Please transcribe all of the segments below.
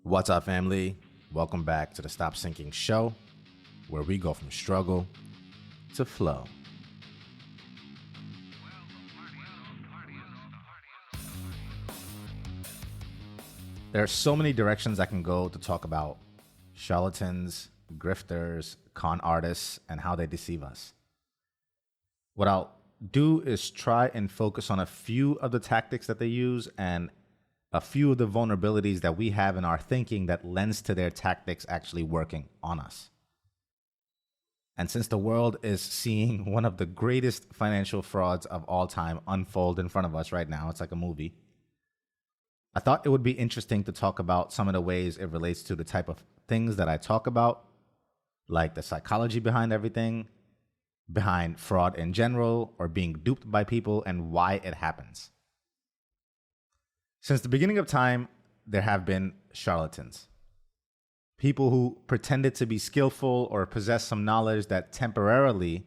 What's up, family? Welcome back to the Stop Sinking Show, where we go from struggle to flow. There are so many directions I can go to talk about charlatans, grifters, con artists, and how they deceive us. What I'll do is try and focus on a few of the tactics that they use and a few of the vulnerabilities that we have in our thinking that lends to their tactics actually working on us. And since the world is seeing one of the greatest financial frauds of all time unfold in front of us right now, it's like a movie, I thought it would be interesting to talk about some of the ways it relates to the type of things that I talk about, like the psychology behind everything, behind fraud in general, or being duped by people, and why it happens. Since the beginning of time, there have been charlatans. People who pretended to be skillful or possess some knowledge that temporarily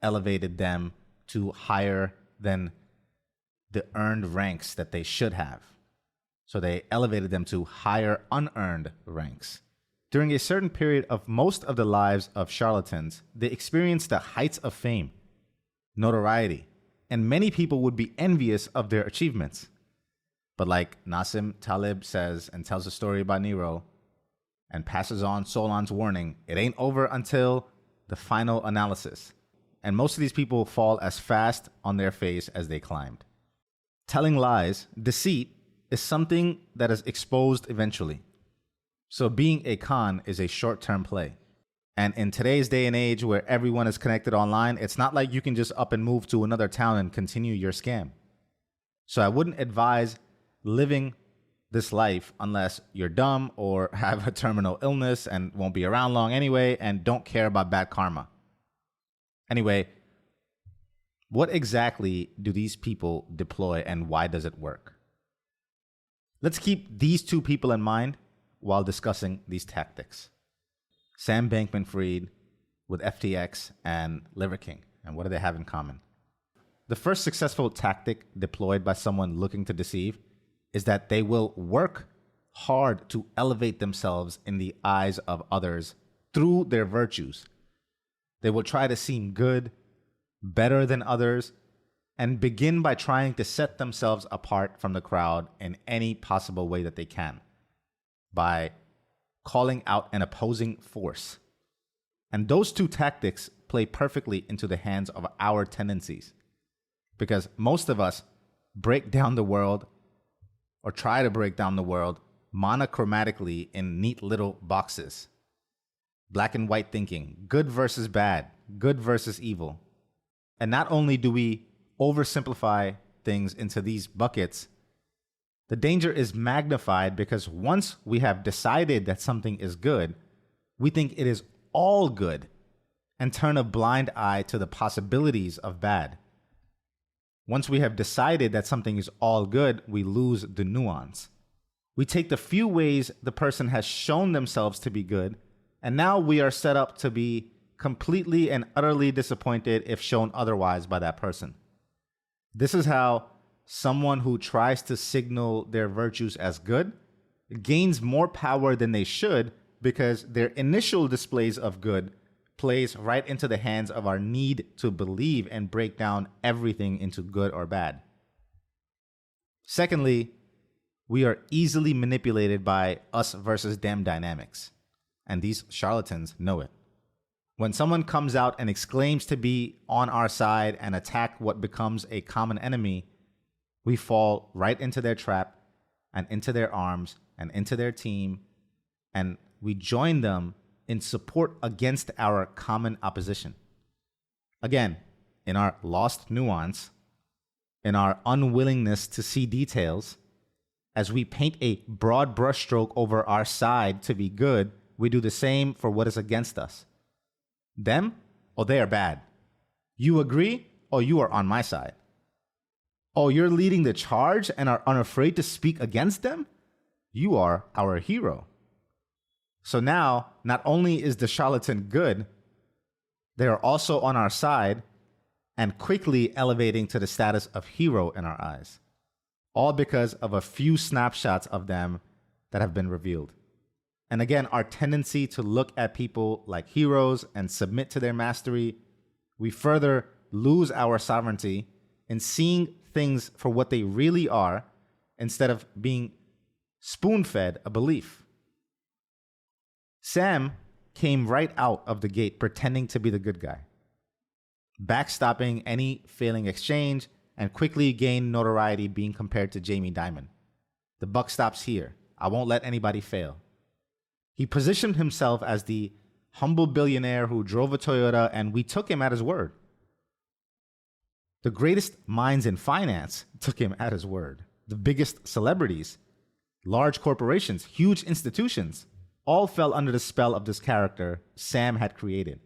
elevated them to higher than the earned ranks that they should have. So they elevated them to higher unearned ranks. During a certain period of most of the lives of charlatans, they experienced the heights of fame, notoriety, and many people would be envious of their achievements. But like Nassim Taleb says and tells a story about Nero and passes on Solon's warning, it ain't over until the final analysis. And most of these people fall as fast on their face as they climbed. Telling lies, deceit, is something that is exposed eventually. So being a con is a short-term play. And in today's day and age where everyone is connected online, it's not like you can just up and move to another town and continue your scam. So I wouldn't advise living this life unless you're dumb or have a terminal illness and won't be around long anyway and don't care about bad karma. Anyway, what exactly do these people deploy and why does it work? Let's keep these two people in mind while discussing these tactics. Sam Bankman-Fried with FTX and Liver King. And what do they have in common? The first successful tactic deployed by someone looking to deceive is that they will work hard to elevate themselves in the eyes of others through their virtues. They will try to seem good, better than others, and begin by trying to set themselves apart from the crowd in any possible way that they can, by calling out an opposing force. And those two tactics play perfectly into the hands of our tendencies, because most of us break down the world or try to break down the world monochromatically in neat little boxes. Black and white thinking, good versus bad, good versus evil. And not only do we oversimplify things into these buckets, the danger is magnified because once we have decided that something is good, we think it is all good and turn a blind eye to the possibilities of bad. Once we have decided that something is all good, we lose the nuance. We take the few ways the person has shown themselves to be good, and now we are set up to be completely and utterly disappointed if shown otherwise by that person. This is how someone who tries to signal their virtues as good gains more power than they should because their initial displays of good plays right into the hands of our need to believe and break down everything into good or bad. Secondly, we are easily manipulated by us versus them dynamics, and these charlatans know it. When someone comes out and exclaims to be on our side and attack what becomes a common enemy, we fall right into their trap and into their arms and into their team, and we join them in support against our common opposition. Again, in our lost nuance, in our unwillingness to see details, as we paint a broad brushstroke over our side to be good, we do the same for what is against us. Them, or they are bad. You agree, or you are on my side. Oh, you're leading the charge and are unafraid to speak against them? You are our hero. So now, not only is the charlatan good, they are also on our side and quickly elevating to the status of hero in our eyes. All because of a few snapshots of them that have been revealed. And again, our tendency to look at people like heroes and submit to their mastery, we further lose our sovereignty in seeing things for what they really are instead of being spoon-fed a belief. Sam came right out of the gate pretending to be the good guy, backstopping any failing exchange, and quickly gained notoriety being compared to Jamie Dimon. The buck stops here. I won't let anybody fail. He positioned himself as the humble billionaire who drove a Toyota, and we took him at his word. The greatest minds in finance took him at his word. The biggest celebrities, large corporations, huge institutions, all fell under the spell of this character Sam had created.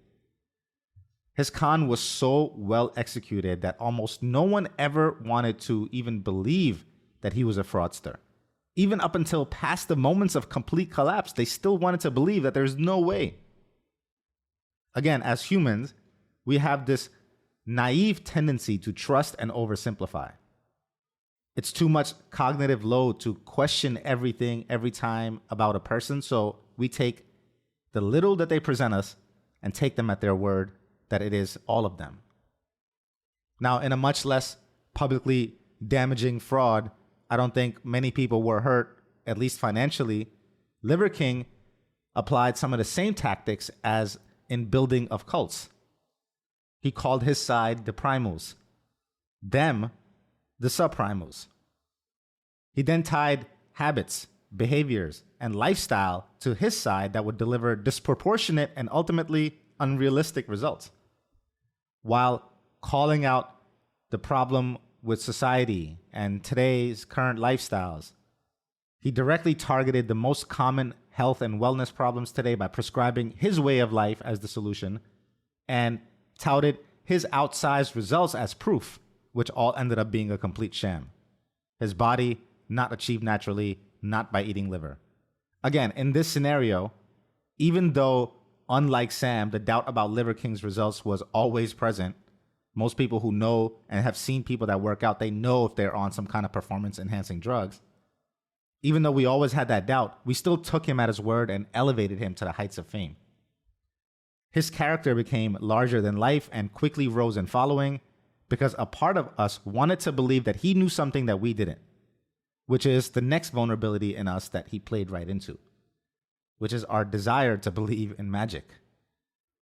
His con was so well executed that almost no one ever wanted to even believe that he was a fraudster. Even up until past the moments of complete collapse, they still wanted to believe that there's no way. Again, as humans, we have this naive tendency to trust and oversimplify. It's too much cognitive load to question everything every time about a person, so we take the little that they present us and take them at their word that it is all of them. Now, in a much less publicly damaging fraud, I don't think many people were hurt, at least financially. Liver King applied some of the same tactics as in building of cults. He called his side the primals, them the subprimals. He then tied habits, behaviors, and lifestyle to his side that would deliver disproportionate and ultimately unrealistic results, while calling out the problem with society and today's current lifestyles. He directly targeted the most common health and wellness problems today by prescribing his way of life as the solution and touted his outsized results as proof, which all ended up being a complete sham. His body not achieved naturally, not by eating liver. Again, in this scenario, even though, unlike Sam, the doubt about Liver King's results was always present, most people who know and have seen people that work out, they know if they're on some kind of performance-enhancing drugs. Even though we always had that doubt, we still took him at his word and elevated him to the heights of fame. His character became larger than life and quickly rose in following because a part of us wanted to believe that he knew something that we didn't, which is the next vulnerability in us that he played right into, which is our desire to believe in magic,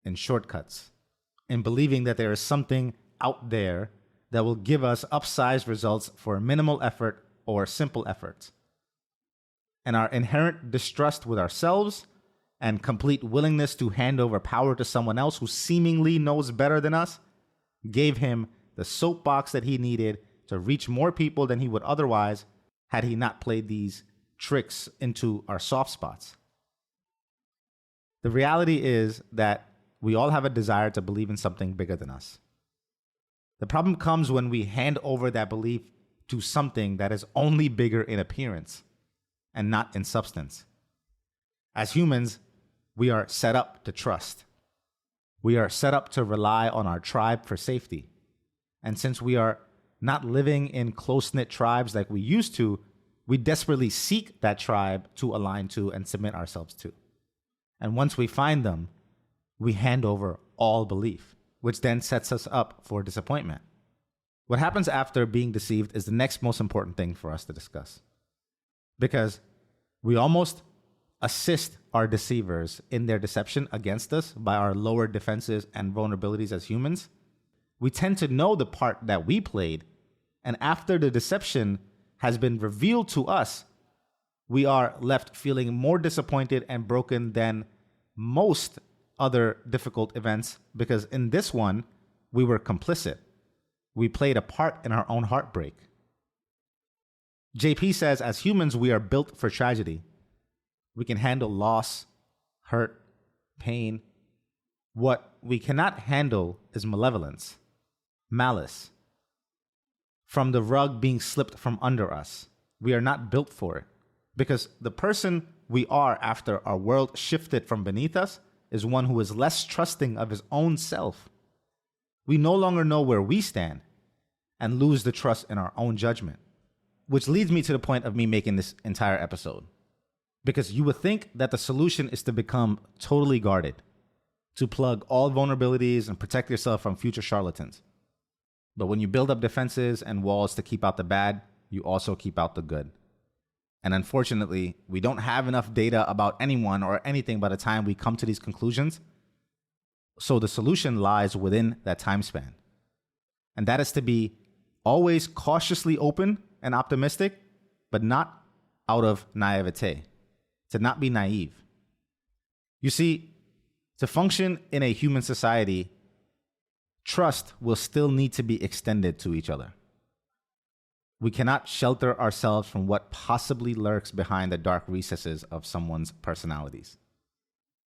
in shortcuts, in believing that there is something out there that will give us upsized results for minimal effort or simple efforts. And our inherent distrust with ourselves and complete willingness to hand over power to someone else who seemingly knows better than us gave him the soapbox that he needed to reach more people than he would otherwise had he not played these tricks into our soft spots. The reality is that we all have a desire to believe in something bigger than us. The problem comes when we hand over that belief to something that is only bigger in appearance and not in substance. As humans, we are set up to trust. We are set up to rely on our tribe for safety. And since we are not living in close-knit tribes like we used to, we desperately seek that tribe to align to and submit ourselves to. And once we find them, we hand over all belief, which then sets us up for disappointment. What happens after being deceived is the next most important thing for us to discuss. Because we almost assist our deceivers in their deception against us by our lower defenses and vulnerabilities as humans. We tend to know the part that we played, and after the deception has been revealed to us, we are left feeling more disappointed and broken than most other difficult events, because in this one, we were complicit. We played a part in our own heartbreak. JP says, as humans, we are built for tragedy. We can handle loss, hurt, pain. What we cannot handle is malevolence, malice. From the rug being slipped from under us. We are not built for it. Because the person we are after our world shifted from beneath us is one who is less trusting of his own self. We no longer know where we stand and lose the trust in our own judgment. Which leads me to the point of me making this entire episode. Because you would think that the solution is to become totally guarded, to plug all vulnerabilities and protect yourself from future charlatans. But when you build up defenses and walls to keep out the bad, you also keep out the good. And unfortunately, we don't have enough data about anyone or anything by the time we come to these conclusions. So the solution lies within that time span. And that is to be always cautiously open and optimistic, but not out of naivete, to not be naive. You see, to function in a human society, trust will still need to be extended to each other. We cannot shelter ourselves from what possibly lurks behind the dark recesses of someone's personalities.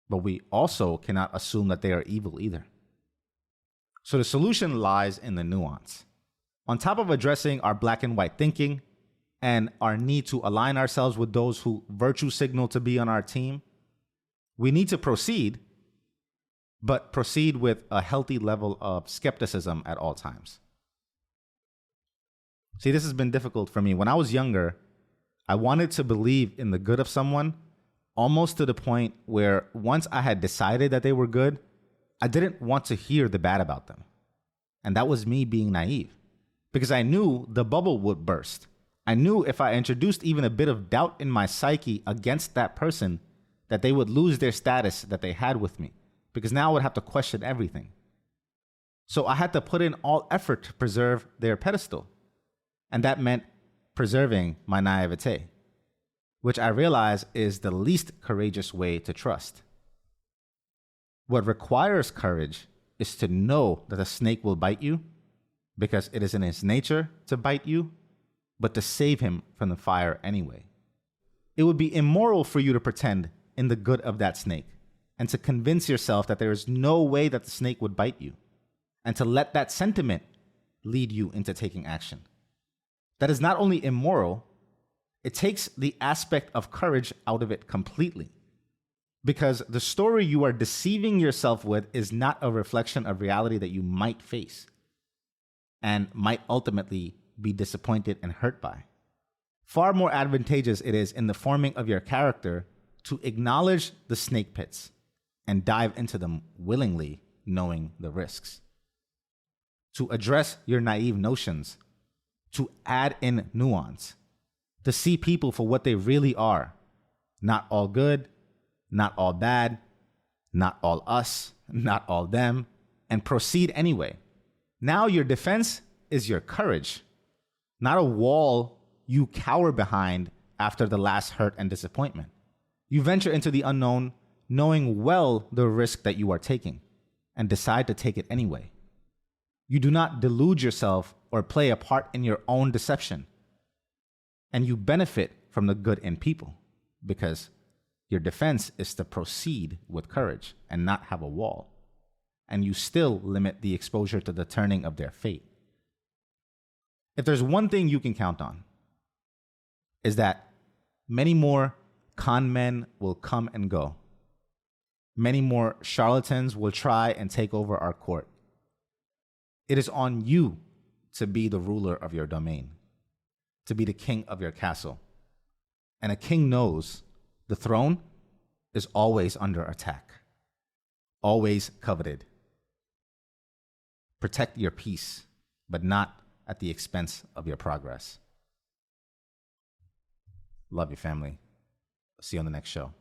But we also cannot assume that they are evil either. So the solution lies in the nuance. On top of addressing our black and white thinking and our need to align ourselves with those who virtue signal to be on our team, we need to proceed, but proceed with a healthy level of skepticism at all times. See, this has been difficult for me. When I was younger, I wanted to believe in the good of someone almost to the point where once I had decided that they were good, I didn't want to hear the bad about them. And that was me being naive, because I knew the bubble would burst. I knew if I introduced even a bit of doubt in my psyche against that person, that they would lose their status that they had with me, because now I would have to question everything. So I had to put in all effort to preserve their pedestal. And that meant preserving my naivete, which I realize is the least courageous way to trust. What requires courage is to know that a snake will bite you, because it is in its nature to bite you, but to save him from the fire anyway. It would be immoral for you to pretend in the good of that snake and to convince yourself that there is no way that the snake would bite you, and to let that sentiment lead you into taking action. That is not only immoral, it takes the aspect of courage out of it completely. Because the story you are deceiving yourself with is not a reflection of reality that you might face and might ultimately be disappointed and hurt by. Far more advantageous it is in the forming of your character to acknowledge the snake pits and dive into them willingly, knowing the risks. To address your naive notions, to add in nuance, to see people for what they really are, not all good, not all bad, not all us, not all them, and proceed anyway. Now your defense is your courage, not a wall you cower behind after the last hurt and disappointment. You venture into the unknown, knowing well the risk that you are taking, and decide to take it anyway. You do not delude yourself or play a part in your own deception. And you benefit from the good in people, because your defense is to proceed with courage and not have a wall. And you still limit the exposure to the turning of their fate. If there's one thing you can count on, is that many more con men will come and go. Many more charlatans will try and take over our court. It is on you to be the ruler of your domain, to be the king of your castle. And a king knows the throne is always under attack, always coveted. Protect your peace, but not at the expense of your progress. Love you, family. See you on the next show.